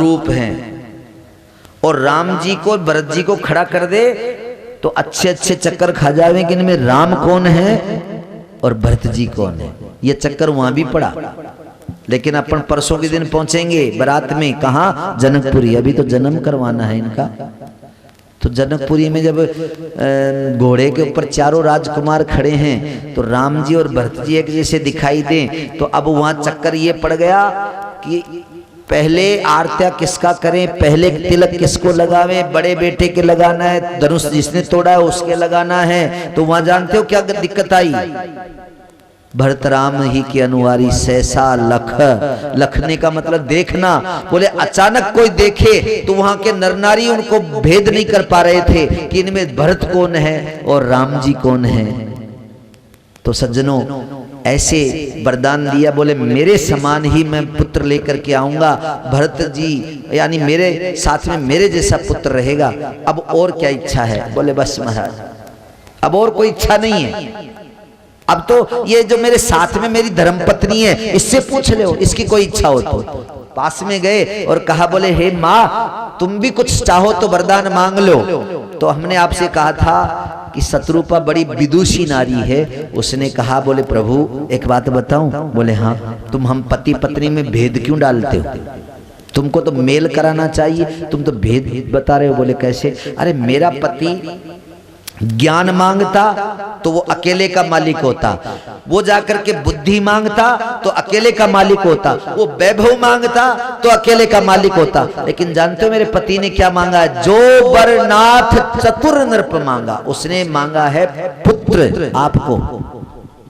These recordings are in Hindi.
रूप हैं और राम जी को भरत जी को खड़ा कर दे तो अच्छे अच्छे चक्कर खा जावे कि इनमें राम कौन है और भरत जी कौन है। ये चक्कर वहां भी पड़ा। लेकिन अपन परसों के दिन पहुंचेंगे बारात में, कहा जनकपुरी। अभी तो जन्म करवाना है इनका। तो जनकपुरी में जब घोड़े के ऊपर चारों राजकुमार खड़े हैं तो राम जी और भरत जी एक जैसे दिखाई दें, तो अब वहां चक्कर ये पड़ गया कि पहले आरत्या किसका करें, पहले तिलक किसको लगावे, बड़े बेटे के लगाना है, धनुष जिसने तोड़ा है उसके लगाना है। तो वहां जानते हो क्या दिक्कत आई? भरत राम ही की अनुवारी सहसा लख। लखने का मतलब देखना। बोले अचानक कोई देखे तो वहां के नर नारी उनको भेद नहीं कर पा रहे थे कि इनमें भरत कौन है और राम जी कौन है। तो सज्जनों ऐसे वरदान दिया, बोले मेरे समान ही मैं पुत्र लेकर के आऊंगा, भरत जी यानी मेरे साथ में मेरे जैसा पुत्र रहेगा। अब और क्या इच्छा है? बोले बस महाराज अब और कोई इच्छा नहीं है। अब तो ये जो मेरे साथ में मेरी धर्मपत्नी है इससे पूछ लो, इसकी कोई इच्छा हो तो। पास में गए और कहा, बोले हे माँ तुम भी कुछ चाहो तो वरदान मांग लो। तो हमने आपसे कहा था कि शत्रुपा बड़ी विदुषी नारी है। उसने कहा, बोले प्रभु एक बात बताऊं? बोले हाँ। तुम हम पति पत्नी में भेद क्यों डालते हो? तुमको तो मेल कराना चाहिए, तुम तो भेद बता रहे हो। बोले कैसे? अरे मेरा पति ज्ञान मांगता तो वो अकेले का मालिक होता, वो जाकर के बुद्धि मांगता तो अकेले का मालिक होता, वो वैभव मांगता तो अकेले का मालिक होता। लेकिन जानते हो मेरे पति ने क्या मांगा? जो बरनाथ चतुर नृप मांगा, उसने मांगा है पुत्र आपको,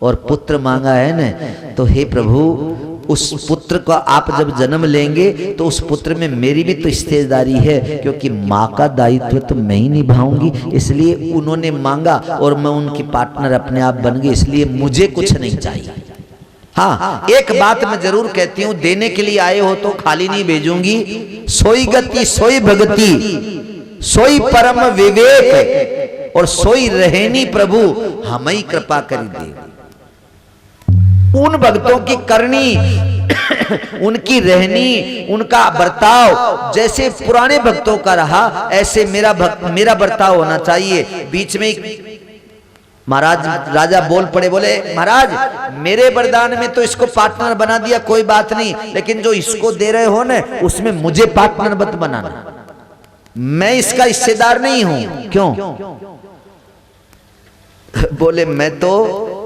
और पुत्र मांगा है न। तो हे प्रभु उस पुत्र का आप जब जन्म लेंगे तो उस पुत्र में मेरी भी तो हिस्सेदारी है, क्योंकि माँ का दायित्व तो मैं ही निभाऊंगी। इसलिए उन्होंने मांगा और मैं उनकी पार्टनर अपने आप बन गई, इसलिए मुझे कुछ नहीं चाहिए। हाँ एक बात मैं जरूर कहती हूँ, देने के लिए आए हो तो खाली नहीं भेजूंगी। सोई गति सोई भगति सोई परम विवेक और सोई रहनी प्रभु हमें कृपा कर दे। उन भक्तों की करनी, उनकी रहनी, उनका बर्ताव जैसे पुराने भक्तों का रहा ऐसे मेरा बर्ताव होना चाहिए। बीच में महाराज राजा बोल पड़े, बोले महाराज मेरे वरदान में तो इसको पार्टनर बना दिया कोई बात नहीं, लेकिन जो इसको दे रहे हो ना उसमें मुझे पार्टनर मत बनाना, मैं इसका हिस्सेदार नहीं हूं। क्यों? बोले मैं तो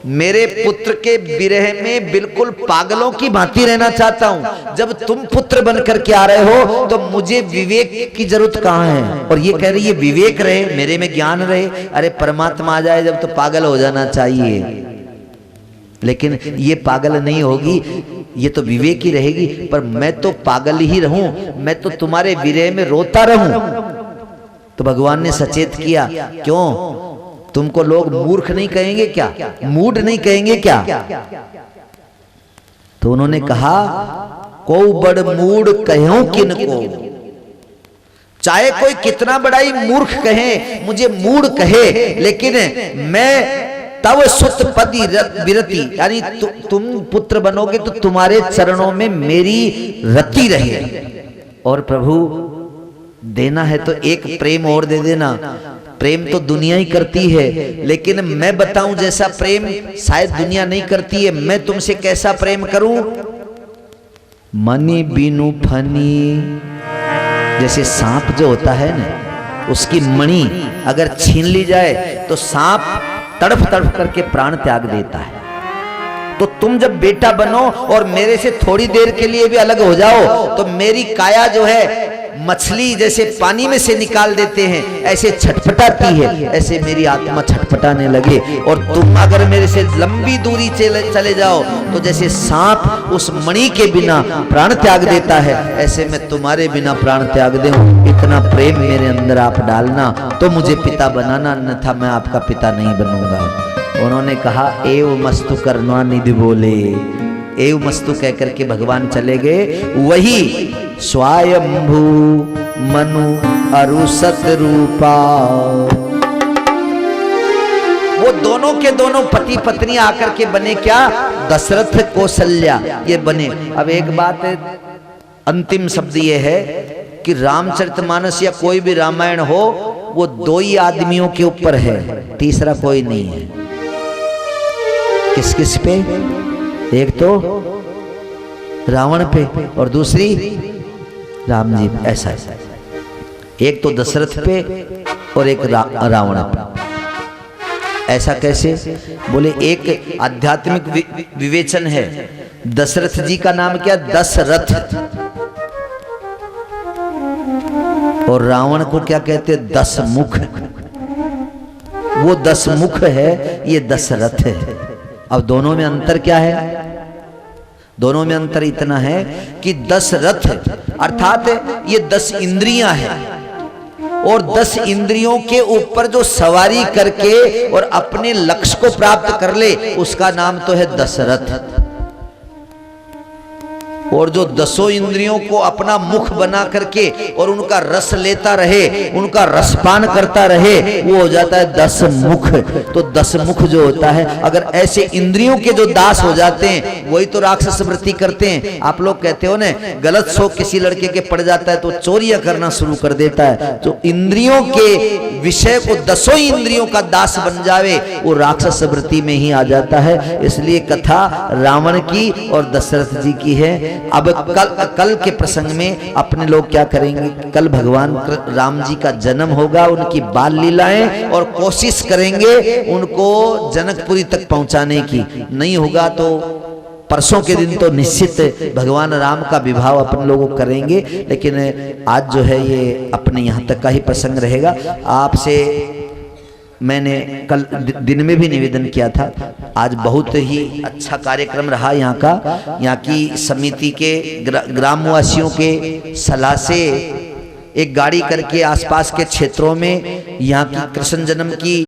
मेरे पुत्र के विरह में बिल्कुल पागलों की भांति रहना चाहता हूं। जब तुम पुत्र बन करके आ रहे हो तो मुझे विवेक की जरूरत कहां है? और ये कह रही है विवेक रहे, मेरे में ज्ञान रहे। अरे परमात्मा आ जाए जब तो पागल हो जाना चाहिए, लेकिन ये पागल नहीं होगी, ये तो विवेक ही रहेगी। पर मैं तो पागल ही रहूं, मैं तो तुम्हारे विरह में रोता रहूं। तो भगवान ने सचेत किया, क्यों? तुमको लोग मूर्ख नहीं कहेंगे क्या? मूड नहीं कहेंगे क्या? तो उन्होंने कहा, को बड़ मूड कहूं किनको, चाहे कोई कितना बड़ा ही मूर्ख कहे, मुझे मूड कहे, लेकिन मैं तव सुत पदी विरति, यानी तुम पुत्र बनोगे तो तुम्हारे चरणों में मेरी रति रहे। और प्रभु देना है तो एक प्रेम और दे देना। प्रेम तो दुनिया ही करती है, लेकिन मैं बताऊं जैसा प्रेम शायद दुनिया नहीं करती है। मैं तुमसे कैसा प्रेम करूं? मनी बीनू फनी, जैसे सांप जो होता है ना, उसकी मणि अगर छीन ली जाए तो सांप तड़फ तड़फ करके प्राण त्याग देता है। तो तुम जब बेटा बनो और मेरे से थोड़ी देर के लिए भी अलग हो जाओ तो मेरी काया जो है मछली जैसे पानी में से निकाल देते हैं ऐसे छटपटाती है, ऐसे मेरी आत्मा छटपटाने लगे। और तुम अगर मेरे से लंबी दूरी चले जाओ तो जैसे सांप उस मणि के बिना प्राण त्याग देता है, ऐसे मैं तुम्हारे बिना प्राण त्याग दूं। इतना प्रेम मेरे अंदर आप डालना तो मुझे पिता बनाना, अन्यथा मैं आपका पिता नहीं बनूंगा। उन्होंने कहा एव मस्तु करुणा निधि बोले, एव मस्तु कहकर के भगवान चले गए। वही स्वयंभू मनु अरुसत रूपा, वो दोनों के दोनों पति पत्नी आकर के बने क्या? दशरथ कौशल्या ये बने। अब एक बात है, अंतिम शब्द ये है कि रामचरितमानस या कोई भी रामायण हो वो दो ही आदमियों के ऊपर है, तीसरा कोई नहीं है। किस किस पे? एक तो रावण पे और दूसरी राम जी पे। ऐसा एक तो दशरथ पे और एक रावण पे। ऐसा कैसे? बोले एक आध्यात्मिक विवेचन है। दशरथ जी का नाम क्या? दशरथ। और रावण को क्या कहते? 10 मुख। वो 10 मुख है, ये दशरथ है। अब दोनों में अंतर क्या है? दोनों में अंतर इतना है कि दशरथ अर्थात ये 10 इंद्रियां हैं और 10 इंद्रियों के ऊपर जो सवारी करके और अपने लक्ष्य को प्राप्त कर ले उसका नाम तो है दशरथ। और जो 10 इंद्रियों को अपना मुख बना करके और उनका रस लेता रहे, उनका रसपान करता रहे, वो हो जाता है 10 मुख। तो 10 मुख जो होता है, अगर ऐसे इंद्रियों के जो दास हो जाते हैं वही तो राक्षस वृत्ति करते हैं। आप लोग कहते हो ना, गलत शौक किसी लड़के के पड़ जाता है तो चोरियां करना शुरू कर देता है। तो इंद्रियों के विषय को 10 इंद्रियों का दास बन जावे वो राक्षस वृत्ति में ही आ जाता है। इसलिए कथा रावण की और दशरथ जी की है। अब कल के प्रसंग में अपने लोग क्या करेंगे? कल भगवान राम जी का जन्म होगा, उनकी बाल लीलाएं, और कोशिश करेंगे उनको जनकपुरी तक पहुंचाने की। नहीं होगा तो परसों के दिन तो निश्चित भगवान राम का विवाह अपन लोग करेंगे। लेकिन आज जो है ये अपने यहाँ तक का ही प्रसंग रहेगा। आपसे मैंने कल दिन में भी निवेदन किया था, आज बहुत ही अच्छा कार्यक्रम रहा यहाँ का। यहाँ की समिति के ग्रामवासियों के सलाह से एक गाड़ी करके आसपास के क्षेत्रों में यहाँ की कृष्ण जन्म की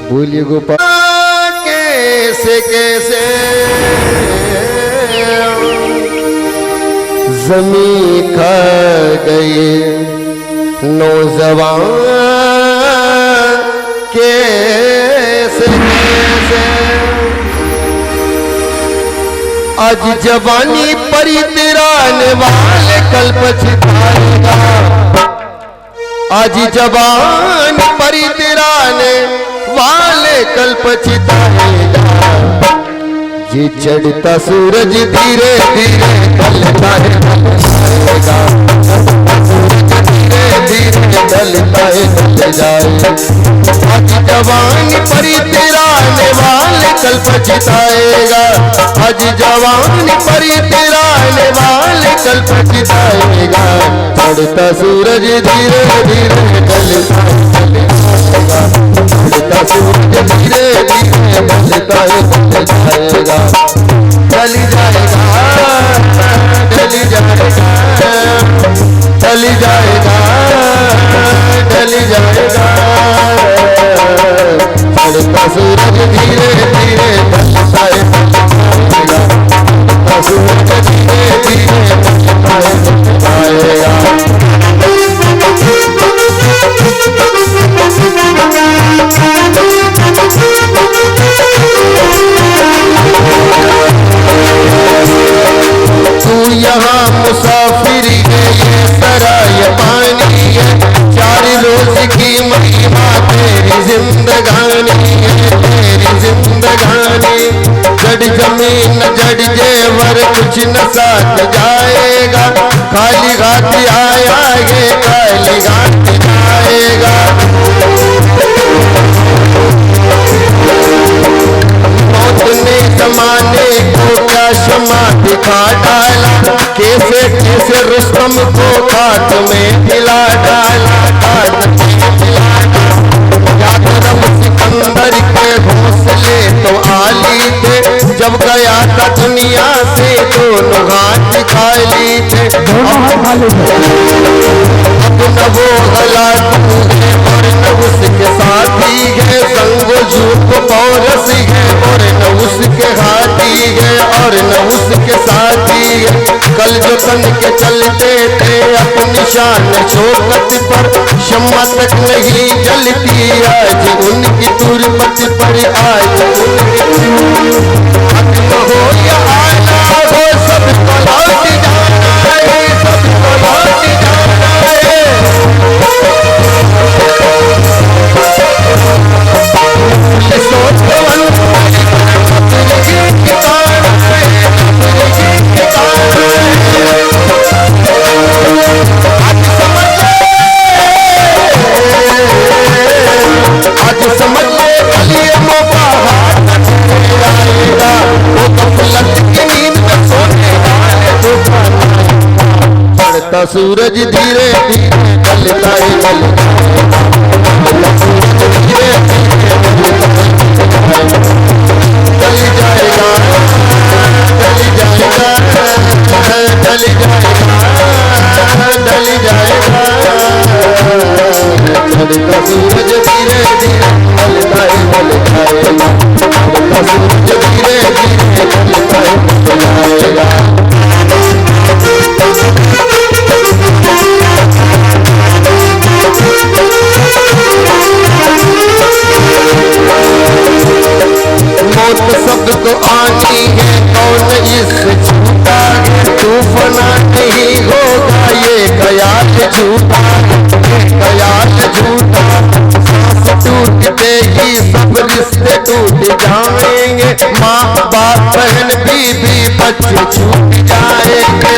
बोलिए गोपाल। कैसे कैसे जमीन खा गए नौजवान, कैसे कैसे आज जवानी परी तिराने वाले कल पछताएगा। आज जवान परी तिराने वाले कल पछताएगा। ये चढ़ता सूरज धीरे धीरे ढलता है, ढलता धीरे धीरे ढलता है, ढल जाए। आज जवान परी तिराने वाले कल पछताएगा। आज जवान परी तिराने वाले कल पछताएगा। चढ़ता सूरज धीरे धीरे ढलता है, ढलता सूरज धीरे धीरे ढलता है, ढल जाएगा। ढल जाएगा, ढल जाएगा, ढल जाएगा, ढल जाएगा। चढ़ता सूरज धीरे धीरे ढलता है, ढलता सूरज धीरे धीरे ढलता है, ढलता दुनिया से दोनों हाथ खाली थे। अब न वो गला है और न उसके साथी है, संग झूठ पौरस है और न उसके हाथी है और न उसके साथी है। कल जो तन के चलते थे अपनी शान शौकत पर, शम्मा तक नहीं जलती आज उनकी तुरबत पर। आज उनकी हो या आला हो सबको लौट जाना है, सबको लौट जाना है। सोच आज समझ ले कलियों का हाथ आएगा, वो गफलत की नींद में सोने वाले तूफान। चढ़ता सूरज धीरे धीरे ढलता है, धीरे चल जाएगा, चल जाएगा, चल जाएगा, चल जाएगा। चढ़ता सूरज धीरे धीरे ढलता है, ढलता है। चढ़ता सूरज धीरे धीरे ढलता है, ढलता है। मौत सबको आनी है, कौन इससे छूटा है। तूफाना नहीं होगा ये ख्याल झूठा, ख्याल झूठा। सांस टूटते ही सब रिश्ते टूट जाएंगे, माँ बाप बहन बीवी बच्चे छूट जाएंगे।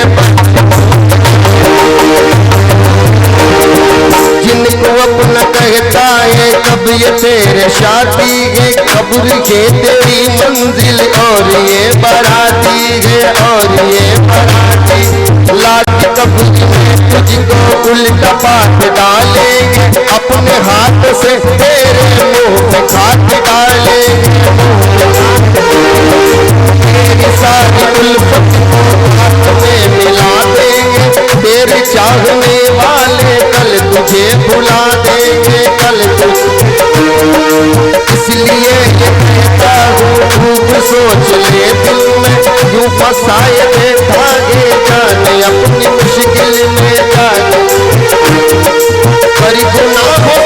जिनको अपना कहता है कब ये तेरे शादी है, कब्र के तेरी मंजिल और ये बाराती है, और ये बाराती। लाट कब्र में तुझको उल्टा पाट डालेंगे, अपने हाथ से तेरे मुंह में खाट डालेंगे। तेरी सारी उल्फत को हाथ में मिला देंगे, तेरे चाहने वाले कल तुझे भुला देंगे, कल इसलिए ये कहता हूँ खूब सोच ले दिल में, यूं फंसाए थे धागे जाने अपनी मुश्किल में जाने। पर गुनाहों